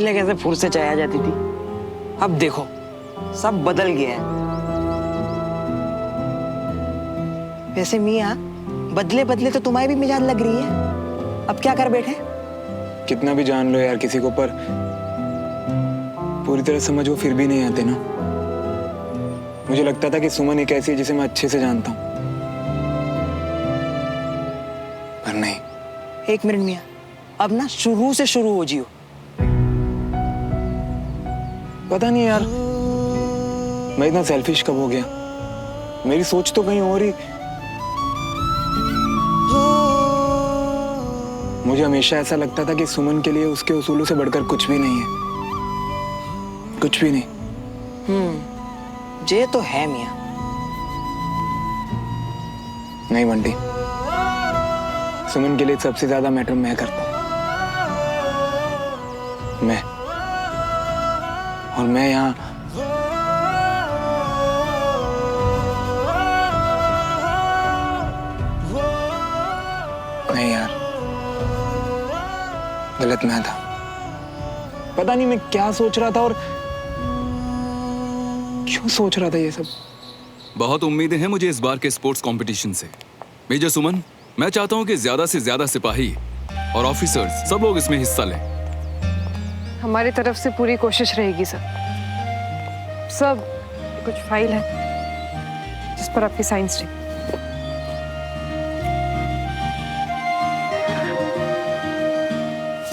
पहले कैसे फुर्सत से चाय आ जाती थी, अब देखो सब बदल गया है। वैसे मियाँ, बदले बदले तो तुम्हारी भी मिजाज लग रही है, अब क्या कर बैठे? कितना भी जान लो यार किसी को, पर पूरी तरह समझ वो फिर भी नहीं आते ना। मुझे लगता था कि सुमन एक ऐसी है जिसे मैं अच्छे से जानता हूँ, पर नहीं। एक मिनट मियाँ, अब ना शुरू से शुरू हो जियो। पता नहीं यार मैं इतना सेल्फिश कब हो गया, मेरी सोच तो कहीं और ही। मुझे हमेशा ऐसा लगता था कि सुमन के लिए उसके उसूलों से बढ़कर कुछ भी नहीं है, कुछ भी नहीं। ये तो है मियाँ। नहीं बंटी, सुमन के लिए सबसे ज्यादा मैटर मैं करता हूँ, मैं। और मैं यहाँ नहीं यार, गलत मैं था। पता नहीं मैं क्या सोच रहा था और क्यों सोच रहा था ये सब। बहुत उम्मीदें हैं मुझे इस बार के स्पोर्ट्स कंपटीशन से। मेजर सुमन, मैं चाहता हूं कि ज्यादा से ज्यादा सिपाही और ऑफिसर्स सब लोग इसमें हिस्सा लें। हमारी तरफ से पूरी कोशिश रहेगी सर। सब कुछ फाइल है जिस पर आपकी साइंस थी।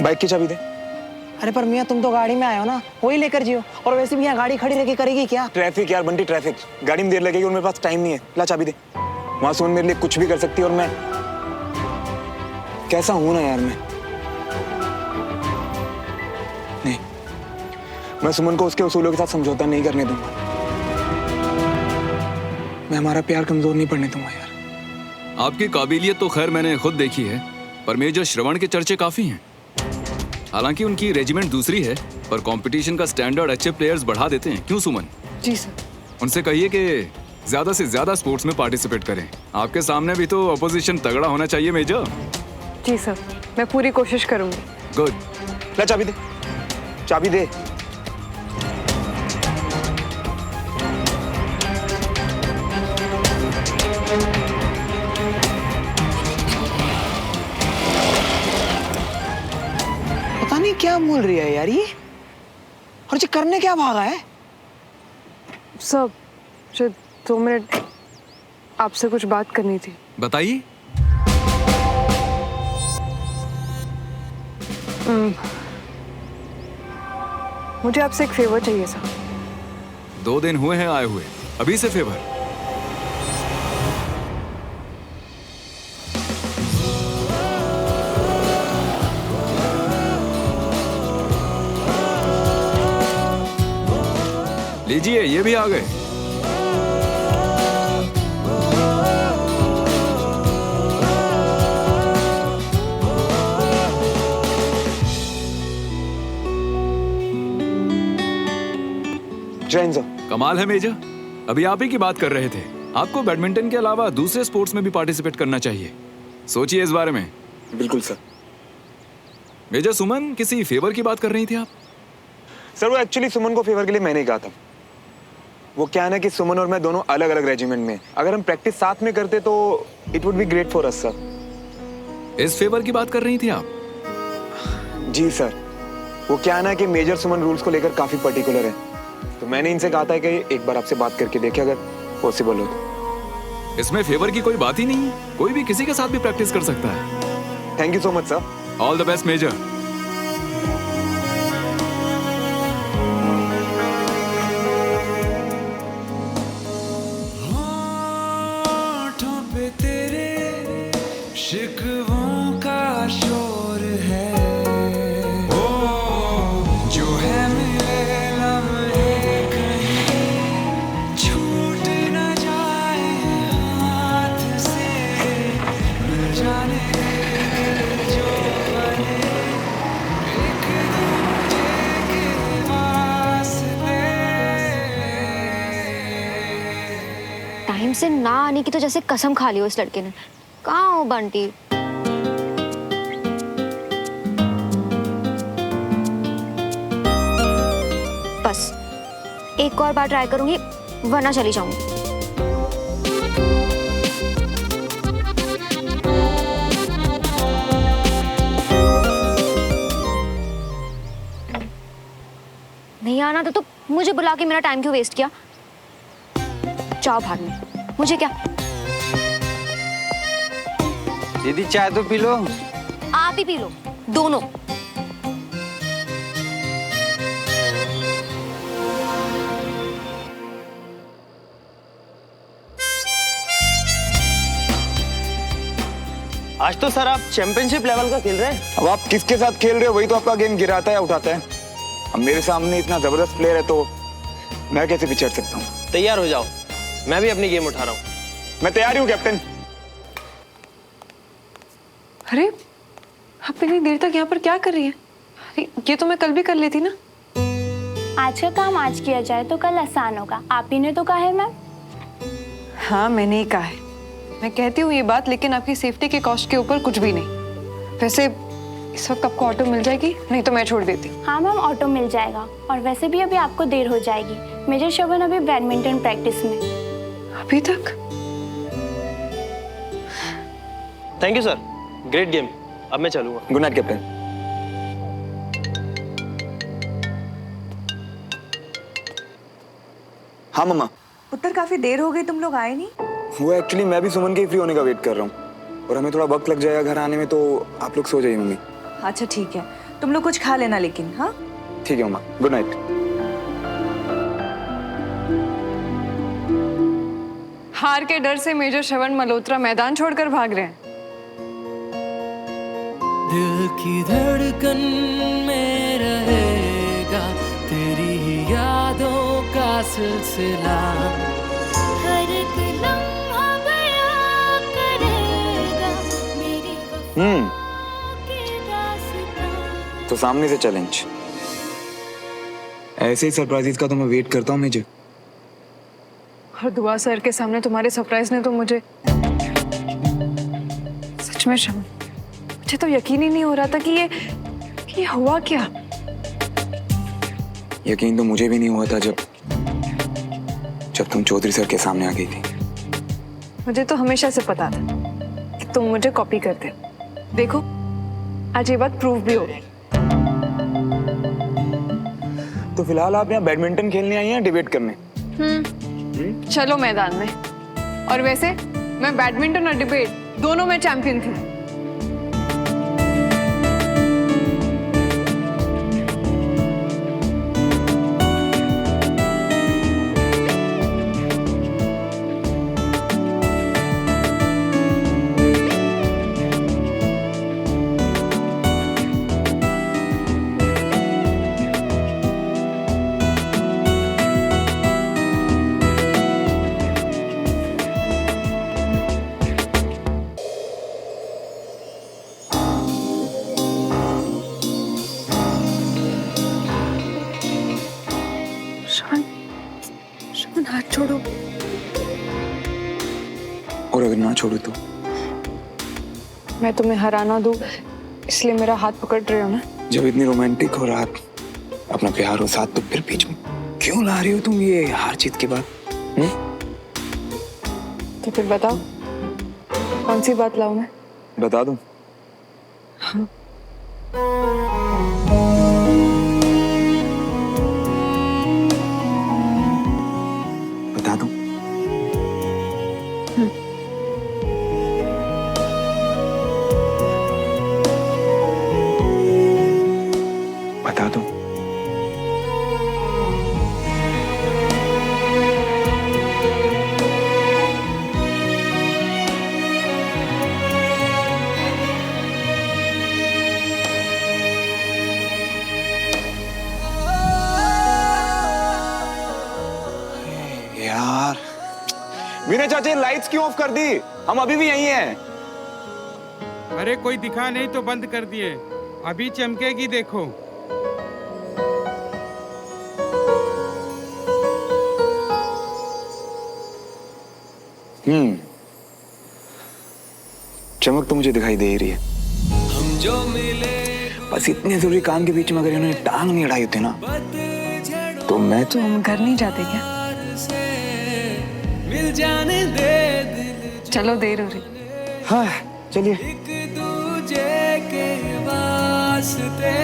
बाइक की चाबी दे। अरे पर मियाँ तुम तो गाड़ी में आए हो ना, वही लेकर जियो। और वैसे भी यहाँ गाड़ी खड़ी रह के करेगी क्या? ट्रैफिक यार बंटी, ट्रैफिक, गाड़ी में देर लगेगी और मेरे पास टाइम नहीं है। ला चाबी दे। वहां सुमन मेरे लिए कुछ भी कर सकती है और मैं कैसा हूं ना यार। मैं नहीं, मैं सुमन को उसके उसूलों के साथ समझौता नहीं करने दूंगा। मैं हमारा प्यार कमजोर नहीं पड़ने दूंगा यार। आपकी काबिलियत तो खैर मैंने खुद देखी है, पर मेजर श्रवण के चर्चे काफी हैं। हालांकि उनकी रेजिमेंट दूसरी है, पर कंपटीशन का स्टैंडर्ड अच्छे प्लेयर्स बढ़ा देते हैं। क्यों सुमन? जी सर। उनसे कहिए कि ज्यादा से ज्यादा स्पोर्ट्स में पार्टिसिपेट करें। आपके सामने भी तो अपोजिशन तगड़ा होना चाहिए मेजर। जी सर, मैं पूरी कोशिश करूंगी। गुड। ला चाबी दे, चाबी दे। पता नहीं क्या बोल रही है यार ये, और ये करने क्या भागा है? सर, मुझे 2 मिनट आपसे कुछ बात करनी थी। बताइए। मुझे आपसे एक फेवर चाहिए सर। 2 दिन हुए हैं आए हुए, अभी से फेवर? लीजिए, ये भी आ गए। जैन सर। कमाल है मेजर, अभी आप ही की बात कर रहे थे। आपको बैडमिंटन के अलावा दूसरे स्पोर्ट्स में भी पार्टिसिपेट करना चाहिए। सोचिए इस बारे में। बिल्कुल सर। मेजर सुमन, किसी फेवर की बात कर रही थी आप? सर वो एक्चुअली सुमन को फेवर के लिए मैंने ही कहा था। वो क्या है ना कि सुमन और मैं दोनों अलग अलग रेजिमेंट में, अगर हम प्रैक्टिस साथ में करते तो it would be great for us sir. इस फेवर की बात कर रही थी आप? जी सर। वो क्या है ना कि मेजर सुमन रूल्स को लेकर काफी पर्टिकुलर है, तो मैंने इनसे कहा था कि एक बार आपसे बात करके देखे अगर पॉसिबल हो तो। इसमें फेवर की कोई बात ही नहीं है, कोई भी किसी के साथ भी प्रैक्टिस कर सकता है। Thank you so much sir. All the best major. शिकवों का शोर है, ओ जो है मिले लम्हे कहीं छूट न जाए हाथ से, न जाने जो बने एक दूजे के वास्ते। टाइम से ना आने की तो जैसे कसम खा ली हो इस लड़के ने। कहाँ हो बंटी? एक और बार ट्राई करूंगी, वरना चली जाऊंगी। नहीं आना था तो मुझे बुला के मेरा टाइम क्यों वेस्ट किया? जाओ भागने, मुझे क्या। दीदी चाय तो पी लो। आप ही पी लो, दोनों। आज तो सर आप चैंपियनशिप लेवल का खेल रहे हैं। अब आप किसके साथ खेल रहे हो वही तो आपका गेम गिराता है उठाता है। अब मेरे सामने इतना जबरदस्त प्लेयर है तो मैं कैसे पीछे हट सकता हूँ? तैयार हो जाओ, मैं भी अपनी गेम उठा रहा हूँ। मैं तैयार हूँ कैप्टन। अरे आप इतनी देर तक यहाँ पर क्या कर रही हैं? अरे ये तो मैं कल भी कर लेती ना। आज का काम आज किया जाए तो कल आसान होगा, आप ही ने तो कहा है मैम। हाँ मैंने ही कहा है, मैं कहती हूँ ये बात, लेकिन आपकी सेफ्टी के कॉस्ट के ऊपर कुछ भी नहीं। वैसे इस वक्त आपको ऑटो मिल जाएगी, नहीं तो मैं छोड़ देती हूँ। हाँ मैम, ऑटो मिल जाएगा। और वैसे भी अभी आपको देर हो जाएगी, मेजर श्रवण अभी बैडमिंटन प्रैक्टिस में। अभी तक? Thank you sir, great game. अब मैं चलूंगा। Good night captain. हाँ मम्मा। पुत्र काफी देर हो गई, तुम लोग आए नहीं। वो एक्चुअली मैं भी सुमन के फ्री होने का वेट कर रहा हूँ और हमें थोड़ा वक्त लग जाएगा घर आने में, तो आप लोग सो जाइए मम्मी। अच्छा ठीक है, तुम लोग कुछ खा लेना लेकिन। हाँ ठीक है मम्मा, गुड नाइट। हार के डर से मेजर श्रवण मल्होत्रा मैदान छोड़कर भाग रहे हैं। दिल की धड़कन में रहेगा तेरी ही यादों का सिलसिला। हर एक लम्हा बयां करेगा मेरी की दास्तां। तो सामने से चैलेंज। ऐसे ही सरप्राइजेस का तो मैं वेट करता हूँ मुझे। और दुआ सर के सामने तुम्हारे सरप्राइज ने तो मुझे सच में श्रवण, मुझे तो यकीन ही नहीं हो रहा था कि ये हुआ क्या। यकीन तो मुझे भी नहीं हुआ था जब तुम चौधरी सर के सामने आ गई थी। मुझे तो हमेशा से पता था कि तुम मुझे कॉपी करते हो। देखो आज ये बात प्रूव भी हो गई। तो फिलहाल आप यहाँ बैडमिंटन खेलने आई हैं डिबेट करने? चलो मैदान में। और वैसे मैं बैडमिंटन और डिबेट दोनों में चैंपियन थी। श्रवण हाथ छोड़ो। और अगर ना छोड़ो तो? मैं तुम्हें हराना दूं इसलिए मेरा हाथ पकड़ रहे हो ना? जब इतनी रोमांटिक हो रात, अपना प्यार हो साथ, तो फिर बीच में क्यों ला रही हो तुम ये हार जीत के बाद? तो फिर बताओ कौन सी बात लाऊं मैं? बता दूं? हाँ। बता दूं? बता दूं? यार विनय चाचा लाइट्स क्यों ऑफ कर दी? हम अभी भी यहीं हैं। अरे कोई दिखा नहीं तो बंद कर दिए, अभी चमकेगी देखो। चमक तो मुझे दिखाई दे ही रही है। हम जो मिले बस इतने जरूरी काम के बीच में अगर इन्होंने टांग नहीं अड़ाई होती ना तो मैं तो हम घर नहीं जाते क्या? मिल जाने दे दिल चलो देर हो रही। हाँ चलिए। एक दूजे के वास्ते।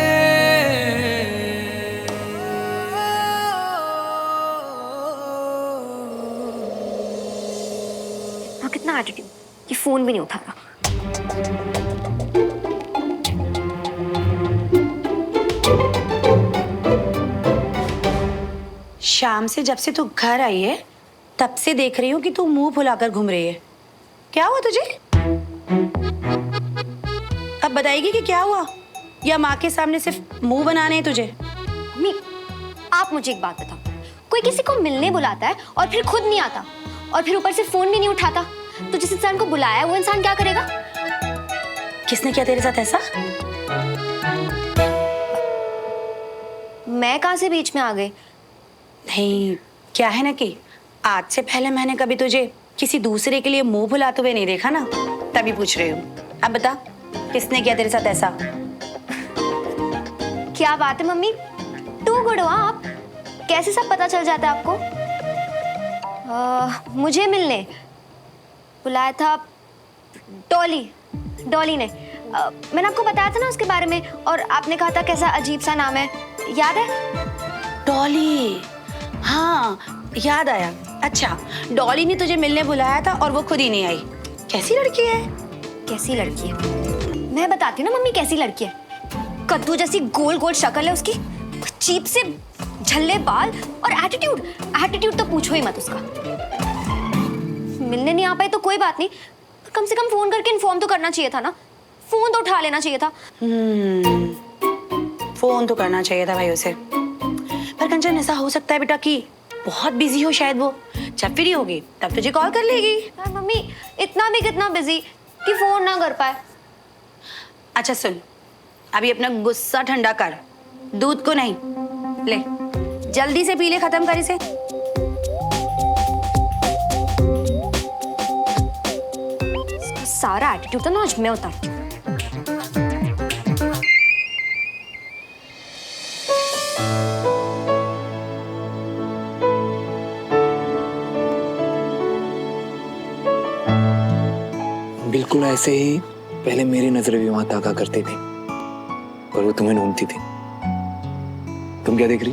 हाँ, कितना एटीट्यूड, ये फोन भी नहीं उठा रहा। शाम से जब से तू घर आई है तब से देख रही हूँ कि तू मुंह फुलाकर घूम रही है। क्या हुआ तुझे? अब बताएगी कि क्या हुआ, या माँ के सामने सिर्फ मुंह बनाने हैं तुझे? मम्मी, आप मुझे एक बात बताओ, कोई किसी को मिलने बुलाता है और फिर खुद नहीं आता और फिर ऊपर से फोन भी नहीं उठाता, तो जिस इंसान को बुलाया है वो इंसान क्या करेगा? किसने किया तेरे साथ ऐसा? मैं कहाँ से बीच में आ गई? नहीं, क्या है ना कि आज से पहले मैंने कभी तुझे किसी दूसरे के लिए मुंह फुलाते हुए नहीं देखा ना, तभी पूछ रही हूँ। अब बता, किसने किया तेरे साथ ऐसा? क्या बात है मम्मी, टू गुड हो आप, कैसे सब पता चल जाता है आपको? मुझे मिलने बुलाया था डॉली ने। मैंने आपको बताया था ना उसके बारे में, और आपने कहा था कैसा अजीब सा नाम है, याद है? डॉली, हाँ याद आया। अच्छा, डॉली ने तुझे मिलने बुलाया था और वो खुद ही नहीं आई। कैसी लड़की है? कैसी लड़की है? मैं बताती हूँ ना मम्मी कैसी लड़की है। कद्दू जैसी गोल गोल शक्ल है उसकी, चीप से झल्ले बाल, और एटीट्यूड तो पूछो ही मत उसका। मिलने नहीं आ पाए तो कोई बात नहीं, पर कम से कम फोन करके इन्फॉर्म तो करना चाहिए था ना, फोन तो उठा लेना चाहिए था। फोन तो करना चाहिए था भाई उसे। पर कंचन, ऐसा हो सकता है बेटा कि बहुत बिजी हो शायद वो, जब फ्री होगी तब तुझे कॉल कर लेगी। यार मम्मी, इतना भी कितना बिजी कि फोन ना कर पाए। अच्छा सुन, अभी अपना गुस्सा ठंडा कर, दूध को नहीं, ले जल्दी से पी ले, खत्म कर इसे। सारा एटीट्यूड तो ना आज मैं उतारती हूँ। बिल्कुल ऐसे ही पहले मेरी नजरें भी वहां ताका करती थी, पर वो तुम्हें ढूंढती थी। तुम क्या देख रही?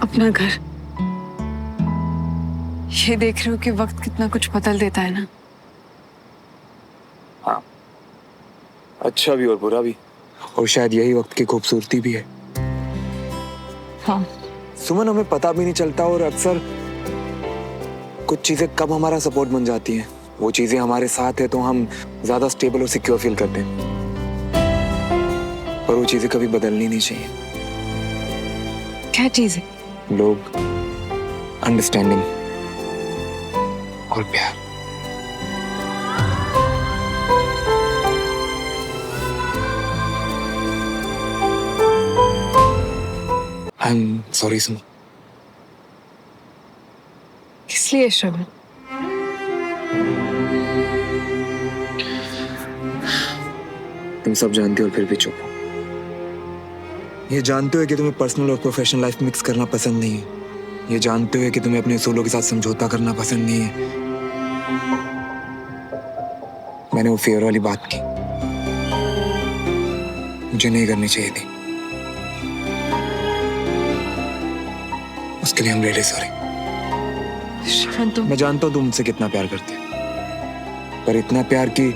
अपना घर। ये देख रही हूँ कि वक्त कितना कुछ बदल देता है ना। हाँ, अच्छा भी और बुरा भी, और शायद यही वक्त की खूबसूरती भी है। हाँ सुमन, हमें पता भी नहीं चलता, और अक्सर कुछ चीजें कब हमारा सपोर्ट बन जाती हैं। वो चीजें हमारे साथ है तो हम ज्यादा स्टेबल और सिक्योर फील करते हैं, पर वो चीजें कभी बदलनी नहीं चाहिए। क्या चीज है? लोग, अंडरस्टैंडिंग और प्यार। आई एम सॉरी सुमन। किस लिए श्रवण? तुम सब जानते हो और फिर भी चुप हो। ये जानते हो कि तुम्हें पर्सनल और प्रोफेशनल लाइफ मिक्स करना पसंद नहीं है। ये जानते हो कि तुम्हें अपने असूलों के साथ समझौता करना पसंद नहीं है। मैंने वो फेयर वाली बात की, मुझे नहीं करनी चाहिए थी। उसके लिए हम रियली सॉरी। श्रवण, तुम मैं जानता हूँ तुम मुझसे कितना प्यार करते हो, पर इतना प्यार कि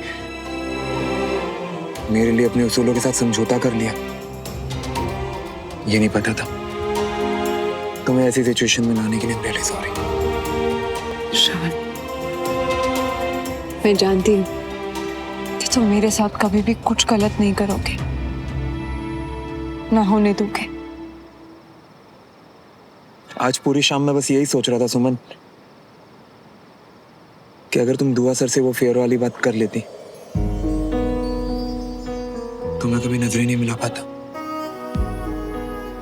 मेरे लिए अपने उसूलों के साथ समझौता कर लिया, ये नहीं पता था। तुम्हें ऐसी सिचुएशन में लाने के लिए रियली सॉरी। श्रवण, मैं जानती हूँ कि तुम मेरे साथ कभी भी कुछ गलत नहीं करोगे, ना होने दोगे। आज पूरी शाम में बस यही सोच रहा था सुमन, कि अगर तुम दुआ सर से वो फेयर वाली बात कर लेती तो मैं कभी नजरें नहीं मिला पाता,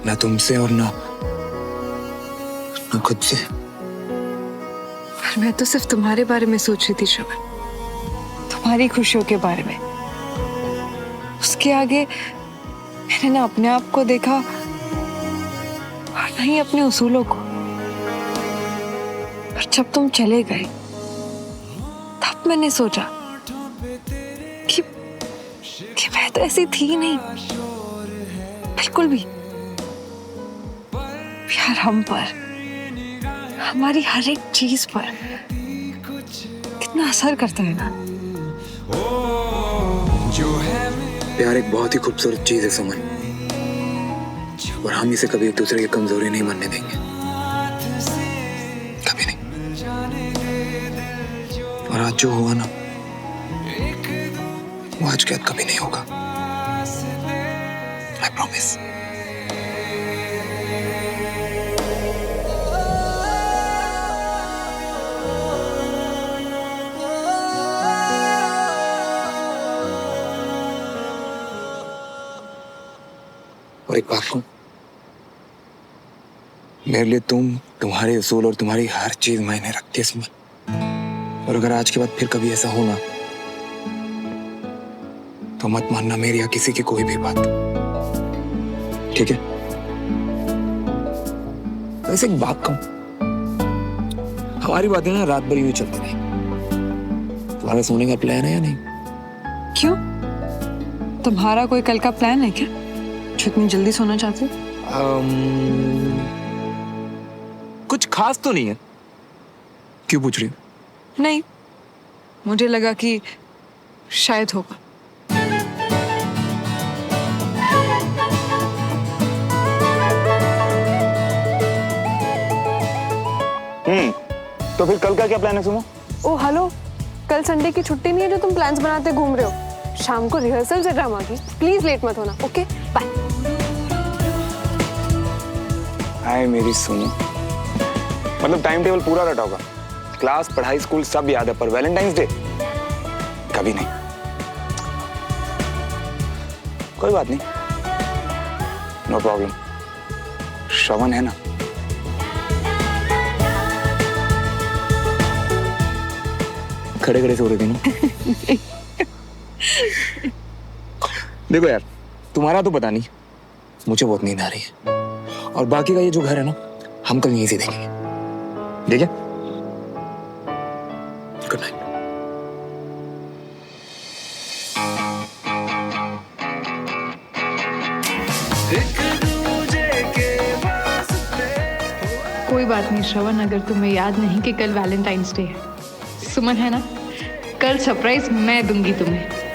ना तुमसे और ना खुद से। पर मैं तो सिर्फ तुम्हारे बारे में सोच रही थी श्रवण, तुम्हारी खुशियों के बारे में। उसके आगे मैंने ना अपने आप को देखा, नहीं अपने उसूलों को। पर जब तुम चले गए तब मैंने सोचा कि मैं तो ऐसी थी नहीं, बिल्कुल भी। प्यार हम पर, हमारी हर एक चीज पर कितना असर करता है ना। प्यार एक बहुत ही खूबसूरत चीज है सुमन, और हम इसे कभी एक दूसरे की कमजोरी नहीं मानने देंगे, कभी नहीं। और आज जो हुआ ना, वो आज के बाद कभी नहीं होगा, आई प्रॉमिस। और एक बात कहूं, मेरे लिए तुम्हारे उसूल और तुम्हारी हर चीज मायने रखती है सुमन। और अगर आज के बाद फिर कभी ऐसा होना तो मत मानना मेरी या किसी की कोई भी बात, ठीक है? वैसे एक बात कहूं, हमारी बातें ना रात भर यूं चलती रही। तुम्हारा सोने का प्लान है या नहीं? क्यों, तुम्हारा कोई कल का प्लान है क्या जो इतनी जल्दी सोना चाहते हो? कुछ खास तो नहीं है। क्यों पूछ रही हो? नहीं, मुझे लगा कि शायद होगा। तो फिर कल का क्या प्लान है सुमो? ओ हेलो, कल संडे की छुट्टी नहीं है जो तुम प्लान्स बनाते घूम रहे हो? शाम को रिहर्सल से ड्रामा की, प्लीज लेट मत होना, ओके बाय। हाय मेरी सुनो, मतलब टाइम टेबल पूरा रटा होगा, क्लास पढ़ाई स्कूल सब याद है, पर वैलेंटाइंस डे कभी नहीं। कोई बात नहीं, नो प्रॉब्लम। श्रवण है ना? खड़े खड़े सो रहे थे ना? देखो यार, तुम्हारा तो पता नहीं, मुझे बहुत नींद आ रही है, और बाकी का ये जो घर है ना, हम कल यहीं से देखेंगे, ठीक है? Good night. कोई बात नहीं श्रवण, अगर तुम्हें याद नहीं कि कल वैलेंटाइंस डे है, सुमन है ना, कल सरप्राइज मैं दूंगी तुम्हें।